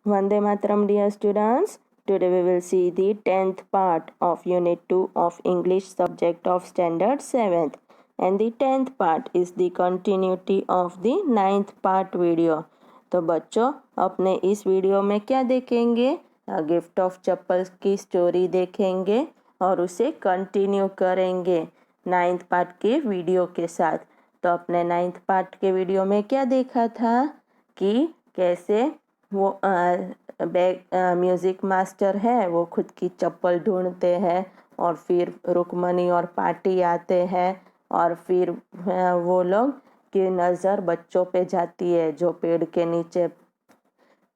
Vande Mataram, dear students. Today we will see the 10th part of Unit 2 of English subject of Standard 7th. And the 10th part is the continuity of the 9th part video. तो बच्चों अपने इस video में क्या देखेंगे? Gift of चप्पल की story देखेंगे और उसे कंटिन्यू करेंगे 9th पार्ट के वीडियो के साथ। तो अपने 9th पार्ट के वीडियो में क्या देखा था कि कैसे वो म्यूज़िक मास्टर है वो खुद की चप्पल ढूंढते हैं और फिर रुक्मणी और पार्टी आते हैं और फिर वो लोग की नज़र बच्चों पे जाती है जो पेड़ के नीचे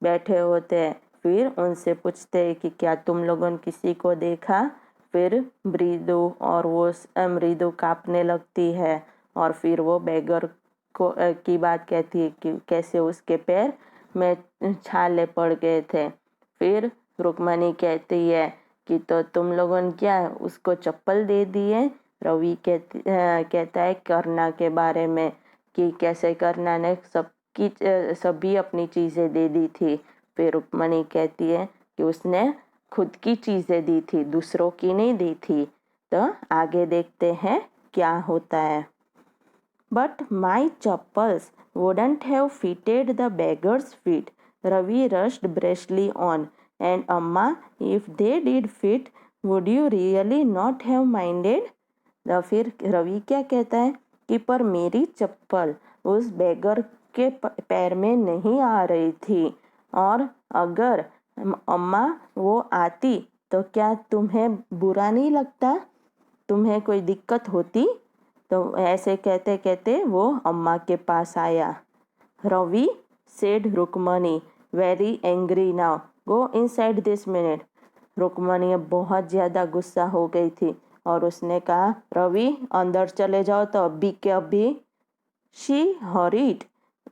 बैठे होते हैं। फिर उनसे पूछते हैं कि क्या तुम लोगों ने किसी को देखा? फिर मृदु और वो मृदु कांपने लगती है और फिर वो बेगर को की बात कहती है कि कैसे उसके पैर में छाले पड़ गए थे। फिर रुक्मणी कहती है कि तो तुम लोगों ने क्या उसको चप्पल दे दिए? रवि कहता है करना के बारे में कि कैसे करना ने सभी अपनी चीज़ें दे दी थी। फिर रुक्मणी कहती है कि उसने खुद की चीज़ें दी थी, दूसरों की नहीं दी थी। तो आगे देखते हैं क्या होता है। But my chappals wouldn't have fitted the beggar's feet. Ravi rushed briskly on. And Amma, if they did fit, would you really not have minded? तो फिर रवि क्या कहता है कि पर मेरी चप्पल उस बेगर के पैर में नहीं आ रही थी और अगर अम्मा वो आती तो क्या तुम्हें बुरा नहीं लगता? तुम्हें कोई दिक्कत होती? तो ऐसे कहते कहते वो अम्मा के पास आया। Ravi said Rukmani very angry now go inside this minute. Rukmani अब बहुत ज़्यादा गुस्सा हो गई थी और उसने कहा रवि अंदर चले जाओ तो अभी के अभी। She hurried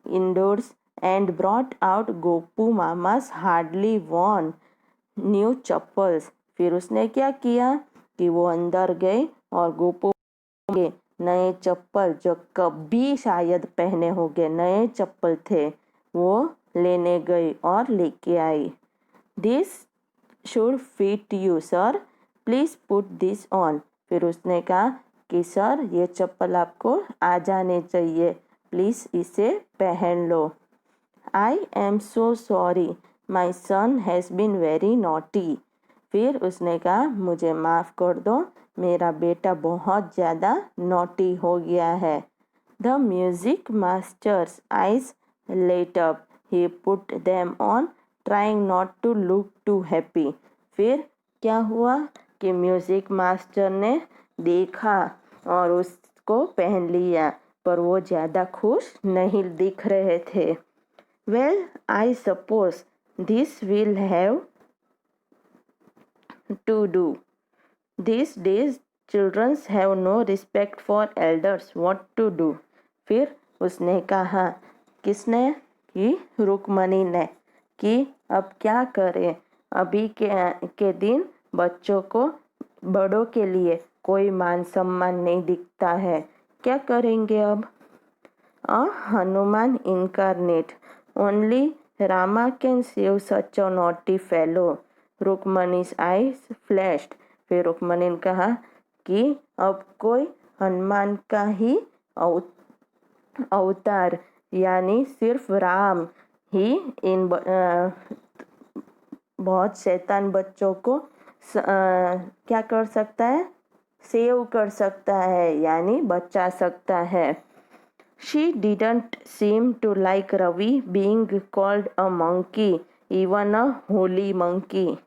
indoors and brought out Gopu mama's hardly worn new chappals. फिर उसने क्या किया कि वो अंदर गए और गोपू के नए चप्पल जो कभी शायद पहने होंगे नए चप्पल थे वो लेने गई और लेके आई। This should fit you sir, please put this on. फिर उसने कहा कि सर ये चप्पल आपको आ जाने चाहिए, प्लीज इसे पहन लो। I am so sorry my son has been very naughty. फिर उसने कहा मुझे माफ़ कर दो, मेरा बेटा बहुत ज़्यादा नॉटी हो गया है। The music master's eyes lit up, he put them on trying not to look too happy. फिर क्या हुआ कि म्यूजिक मास्टर ने देखा और उसको पहन लिया पर वो ज़्यादा खुश नहीं दिख रहे थे। Well I suppose this will have to do. These days children have no respect for elders. What to do? फिर उसने कहा किसने कि रुक्मणी ने कि अब क्या करें, अभी के दिन बच्चों को बड़ों के लिए कोई मान सम्मान नहीं दिखता है, क्या करेंगे अब? A Hanuman incarnate. Only Rama can save such a naughty fellow. रुक्मणी's eyes flashed. फिर रुक्मणी ने कहा कि अब कोई हनुमान का ही अवतार यानी सिर्फ राम ही इन बहुत शैतान बच्चों को क्या कर सकता है? सेव कर सकता है यानी बचा सकता है। She didn't seem to like Ravi being called a monkey, even a holy monkey.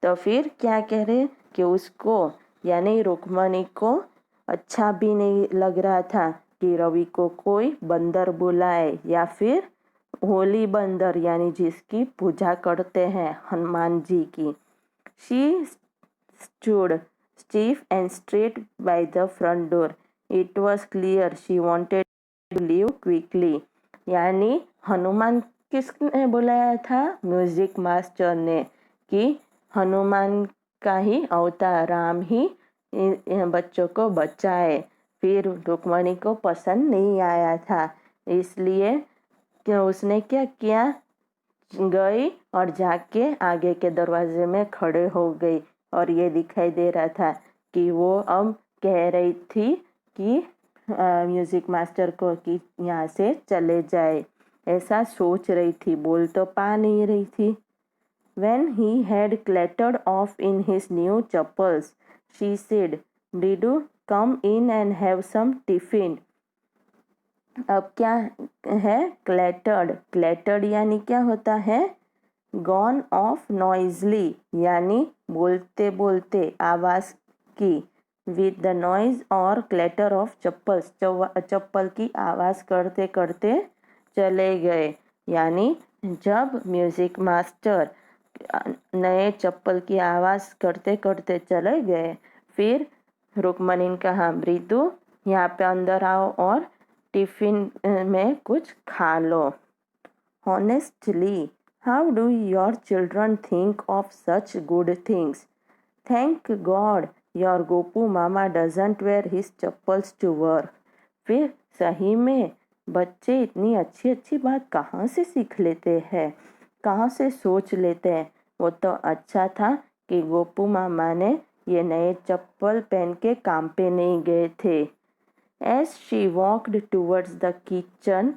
तो फिर क्या कह रहे कि उसको यानी रुक्मणी को अच्छा भी नहीं लग रहा था कि रवि को कोई बंदर बुलाए या फिर होली बंदर यानी जिसकी पूजा करते हैं हनुमान जी की। She stood stiff and straight by the front door. It was clear she wanted leave quickly. यानी हनुमान किसने बुलाया था? म्यूजिक मास्टर ने कि हनुमान का ही अवतार राम ही बच्चों को बचाए। फिर रुक्मणी को पसंद नहीं आया था, इसलिए उसने क्या किया, गई और जाके आगे के दरवाजे में खड़े हो गई और ये दिखाई दे रहा था कि वो अब कह रही थी कि म्यूजिक मास्टर को कि यहाँ से चले जाए, ऐसा सोच रही थी, बोल तो पा नहीं रही थी। When he had clattered off in his new chappals, she said, "Bridu, come in and have some tiffin." अब क्या है क्लैटर्ड? क्लैटर्ड यानी क्या होता है? गॉन ऑफ नॉइजली, यानी बोलते बोलते आवाज की, विद द नॉइज और क्लैटर ऑफ चप्पल्स, चप्पल की आवाज करते करते चले गए। यानी जब म्यूजिक मास्टर नए चप्पल की आवाज करते करते चले गए, फिर रुक्मणी ने कहा, मृदु यहाँ पे अंदर आओ और टिफिन में कुछ खा लो। Honestly, how do your children think of such good things? Thank God your Gopu Mama doesn't wear his chappals to work. फिर सही में बच्चे इतनी अच्छी अच्छी बात कहाँ से सीख लेते हैं, कहाँ से सोच लेते हैं। वो तो अच्छा था कि गोपू मामा ने ये नए चप्पल पहन के काम पे नहीं गए थे। As she walked towards the kitchen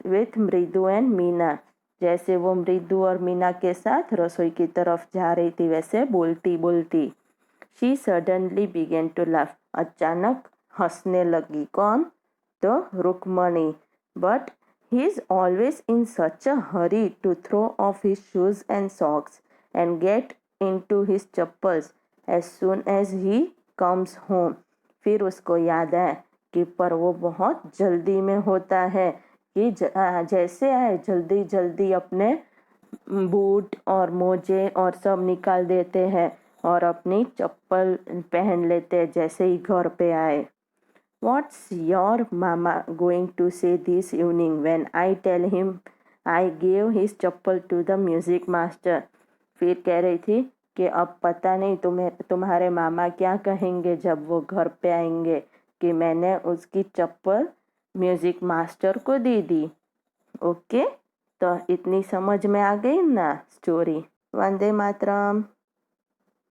with मृदु and मीना, जैसे वो मृदु और मीना के साथ रसोई की तरफ जा रही थी वैसे बोलती बोलती, she suddenly began to laugh, अचानक हंसने लगी। कौन? तो Rukmini. But he is always in such a hurry to throw off his shoes and socks and get into his chappals as soon as he comes home. फिर उसको याद आया कि पर वो बहुत जल्दी में होता है कि जैसे आए जल्दी जल्दी अपने बूट और मोजे और सब निकाल देते हैं और अपनी चप्पल पहन लेते हैं जैसे ही घर पे आए। What's your mama going to say this evening when I tell him I gave his chappal to the music master? फिर कह रही थी कि अब पता नहीं तुम्हारे मामा क्या कहेंगे जब वो घर पे आएंगे कि मैंने उसकी चप्पल म्यूजिक मास्टर को दे दी। ओके, तो इतनी समझ में आ गई ना स्टोरी। वंदे मातरम।